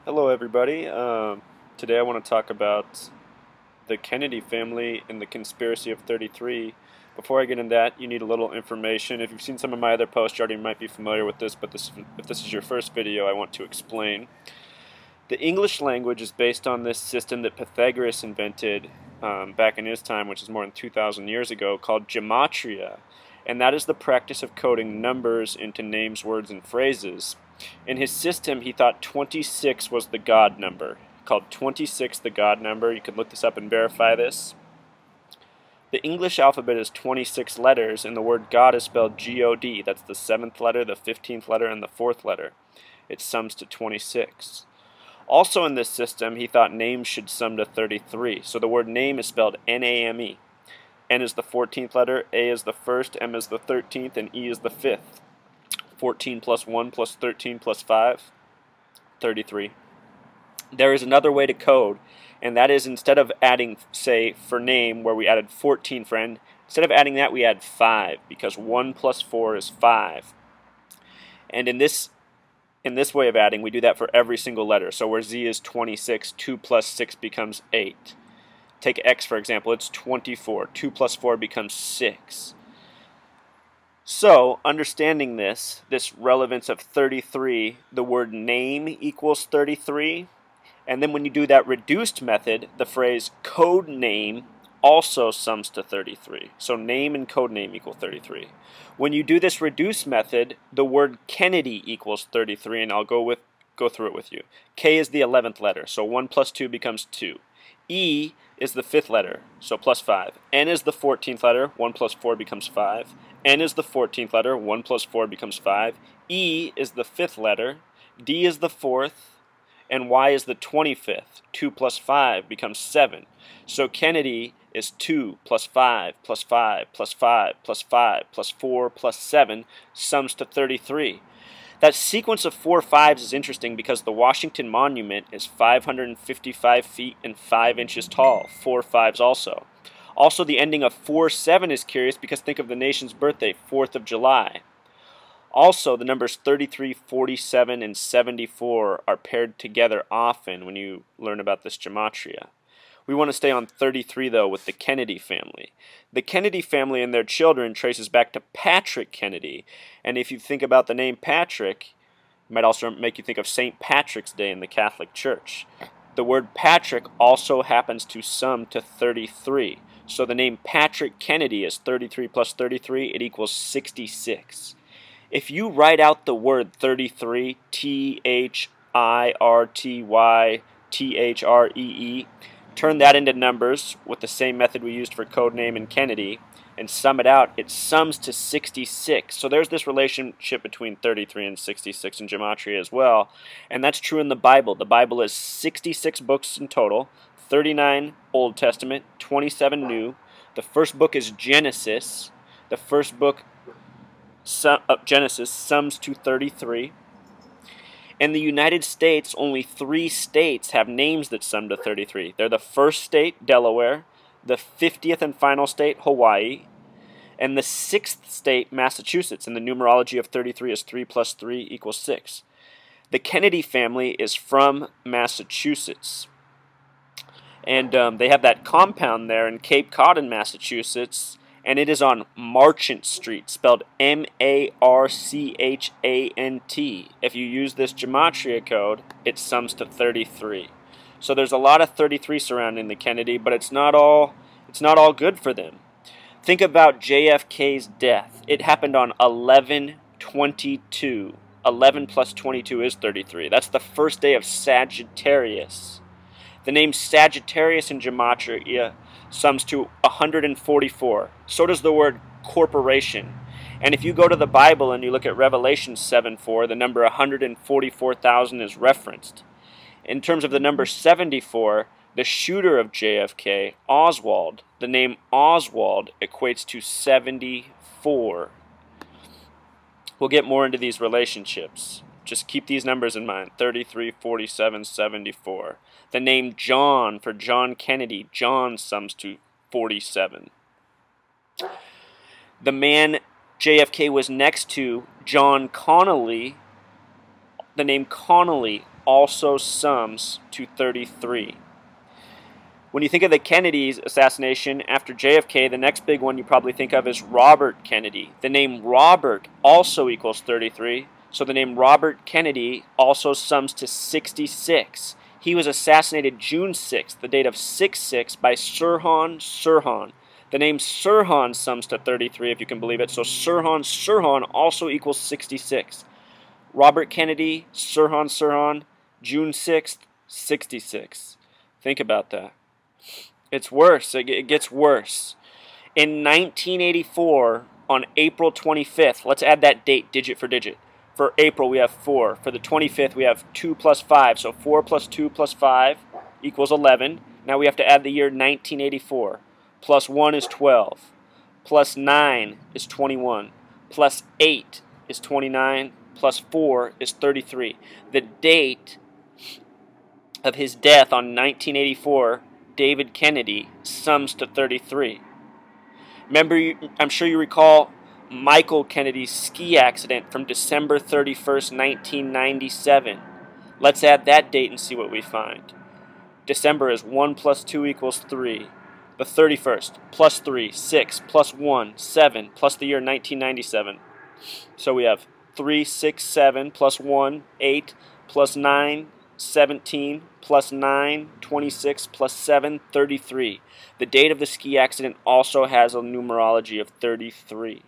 Hello everybody. Today I want to talk about the Kennedy family and the conspiracy of 33. Before I get into that, you need a little information. If you've seen some of my other posts, you already might be familiar with this, but if this is your first video, I want to explain. The English language is based on this system that Pythagoras invented back in his time, which is more than 2,000 years ago, called Gematria. And that is the practice of coding numbers into names, words, and phrases. In his system, he thought 26 was the God number. He called 26 the God number. You can look this up and verify this. The English alphabet is 26 letters, and the word God is spelled G-O-D. That's the 7th letter, the 15th letter, and the 4th letter. It sums to 26. Also in this system, he thought names should sum to 33. So the word name is spelled N-A-M-E. N is the 14th letter, A is the 1st, M is the 13th, and E is the 5th. 14 plus 1 plus 13 plus 5, 33. There is another way to code, and that is instead of adding, say, for name, where we added 14 for N, instead of adding that, we add 5, because 1 plus 4 is 5. And in this way of adding, we do that for every single letter. So where Z is 26, 2 plus 6 becomes 8. Take X, for example, it's 24. 2 plus 4 becomes 6. So, understanding this relevance of 33, the word name equals 33, and then when you do that reduced method, the phrase code name also sums to 33. So name and code name equal 33. When you do this reduced method, the word Kennedy equals 33, and I'll go through it with you. K is the 11th letter, so 1 plus 2 becomes 2. E is the 5th letter, so plus 5. N is the 14th letter, 1 plus 4 becomes 5. N is the 14th letter, 1 plus 4 becomes 5. E is the 5th letter, D is the 4th, and Y is the 25th. 2 plus 5 becomes 7. So Kennedy is 2 plus 5 plus 5 plus 5 plus 5 plus 4 plus 7 sums to 33. That sequence of 4 5s is interesting because the Washington Monument is 555 feet and 5 inches tall. 4 5s also. Also, the ending of 4-7 is curious because think of the nation's birthday, 4th of July. Also, the numbers 33, 47, and 74 are paired together often when you learn about this gematria. We want to stay on 33, though, with the Kennedy family. The Kennedy family and their children traces back to Patrick Kennedy. And if you think about the name Patrick, it might also make you think of St. Patrick's Day in the Catholic Church. The word Patrick also happens to sum to 33. So the name Patrick Kennedy is 33 plus 33. It equals 66. If you write out the word 33, T-H-I-R-T-Y-T-H-R-E-E, turn that into numbers with the same method we used for codename and Kennedy, and sum it out, it sums to 66. So there's this relationship between 33 and 66 in gematria as well, and that's true in the Bible. The Bible is 66 books in total, 39 Old Testament, 27 New. The first book is Genesis. The first book, Genesis, sums to 33. In the United States, only 3 states have names that sum to 33. They're the first state, Delaware, the 50th and final state, Hawaii, and the 6th state, Massachusetts. And the numerology of 33 is 3 plus 3 equals 6. The Kennedy family is from Massachusetts. And they have that compound there in Cape Cod in Massachusetts, and it is on Marchant Street, spelled M-A-R-C-H-A-N-T. If you use this gematria code, it sums to 33. So there's a lot of 33 surrounding the Kennedy, but it's not all good for them. Think about JFK's death. It happened on 11/22. 11 plus 22 is 33. That's the first day of Sagittarius. The name Sagittarius in gematria sums to 144. So does the word corporation. And if you go to the Bible and you look at Revelation 7:4, the number 144,000 is referenced. In terms of the number 74, the shooter of JFK, Oswald, the name Oswald equates to 74. We'll get more into these relationships. Just keep these numbers in mind, 33, 47, 74. The name John for John Kennedy, John sums to 47. The man JFK was next to, John Connolly, the name Connolly also sums to 33. When you think of the Kennedy's assassination after JFK, the next big one you probably think of is Robert Kennedy. The name Robert also equals 33, so the name Robert Kennedy also sums to 66. He was assassinated June 6th, the date of 6/6, by Sirhan. The name Sirhan sums to 33, if you can believe it, so Sirhan also equals 66. Robert Kennedy, Sirhan, June 6th, 66. Think about that. It's worse. It gets worse. In 1984, on April 25th, let's add that date digit for digit. For April, we have 4. For the 25th, we have 2 plus 5. So 4 plus 2 plus 5 equals 11. Now we have to add the year 1984. Plus 1 is 12. Plus 9 is 21. Plus 8 is 29. Plus 4 is 33. The date of his death on 1984, David Kennedy, sums to 33. Remember, I'm sure you recall Michael Kennedy's ski accident from December 31st, 1997. Let's add that date and see what we find. December is 1 plus 2 equals 3. The 31st, plus 3, 6, plus 1, 7, plus the year 1997. So we have 3, 6, 7, plus 1, 8, plus 9, 17, plus 9, 26, plus 7, 33. The date of the ski accident also has a numerology of 33.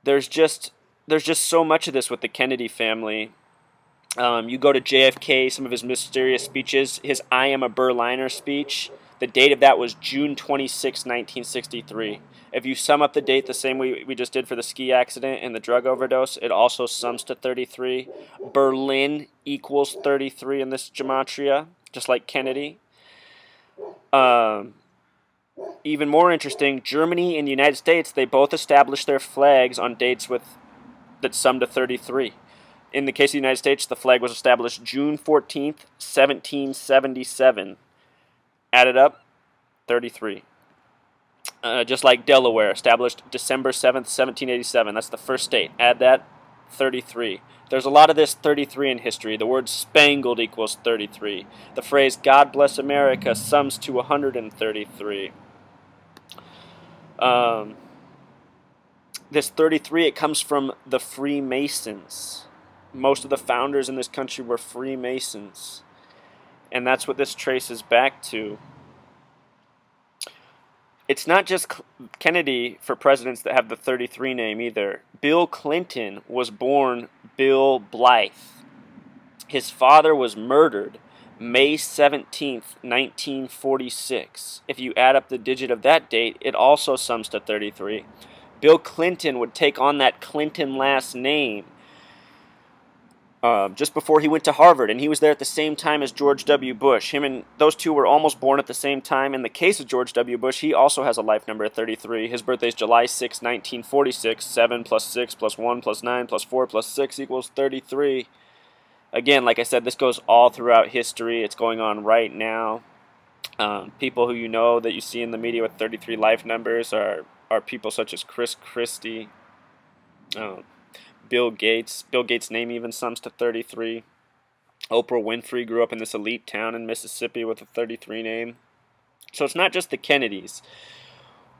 There's just so much of this with the Kennedy family. You go to JFK, some of his mysterious speeches, his I Am a Berliner speech, the date of that was June 26, 1963. If you sum up the date the same way we just did for the ski accident and the drug overdose, it also sums to 33. Berlin equals 33 in this gematria, just like Kennedy. Even more interesting, Germany and the United States, they both established their flags on dates that sum to 33. In the case of the United States, the flag was established June 14th, 1777. Added up, 33. Just like Delaware, established December 7th, 1787. That's the first state. Add that, 33. There's a lot of this 33 in history. The word spangled equals 33. The phrase God bless America sums to 133. This 33, it comes from the Freemasons. Most of the founders in this country were Freemasons. And that's what this traces back to. It's not just Kennedy for presidents that have the 33 name either. Bill Clinton was born Bill Blythe. His father was murdered May 17th, 1946. If you add up the digit of that date, it also sums to 33. Bill Clinton would take on that Clinton last name just before he went to Harvard, and he was there at the same time as George W. Bush. Him and those two were almost born at the same time. In the case of George W. Bush, he also has a life number of 33. His birthday is July 6, 1946. 7 plus 6 plus 1 plus 9 plus 4 plus 6 equals 33. Again, like I said, this goes all throughout history. It's going on right now. People who you know that you see in the media with 33 life numbers are people such as Chris Christie, Bill Gates. Bill Gates' name even sums to 33. Oprah Winfrey grew up in this elite town in Mississippi with a 33 name. So it's not just the Kennedys.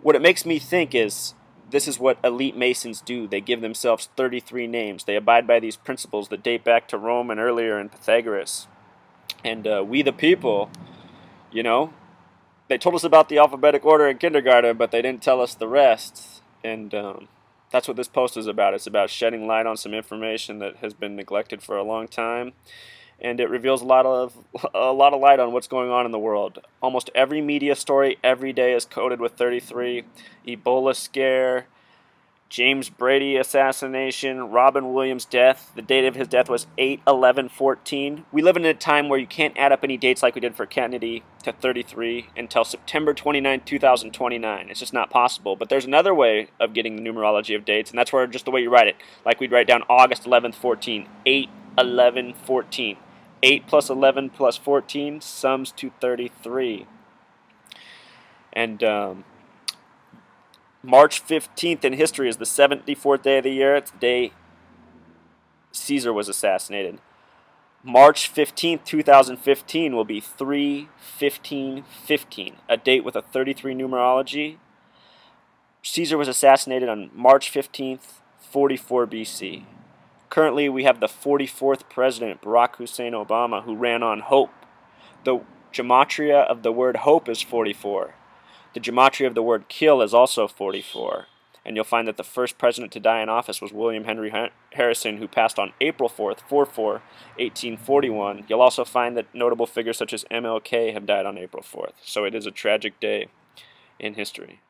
What it makes me think is this is what elite Masons do. They give themselves 33 names. They abide by these principles that date back to Rome and earlier in Pythagoras. And we the people, you know, they told us about the alphabetic order in kindergarten, but they didn't tell us the rest. And that's what this post is about. It's about shedding light on some information that has been neglected for a long time, and it reveals a lot of light on what's going on in the world. Almost every media story every day is coded with 33. Ebola scare, James Brady assassination, Robin Williams' death. The date of his death was 8/11/14. We live in a time where you can't add up any dates like we did for Kennedy to 33 until September 29, 2029. It's just not possible. But there's another way of getting the numerology of dates, and that's where just the way you write it. Like we'd write down August 11th, 14, 8/11/14. 8 plus 11 plus 14 sums to 33. And March 15th in history is the 74th day of the year. It's day Caesar was assassinated. March 15th, 2015 will be 3/15/15, a date with a 33 numerology. Caesar was assassinated on March 15th, 44 BC. Currently, we have the 44th president, Barack Hussein Obama, who ran on hope. The gematria of the word hope is 44. The gematria of the word kill is also 44. And you'll find that the first president to die in office was William Henry Harrison, who passed on April 4th, 4/4/1841. You'll also find that notable figures such as MLK have died on April 4th. So it is a tragic day in history.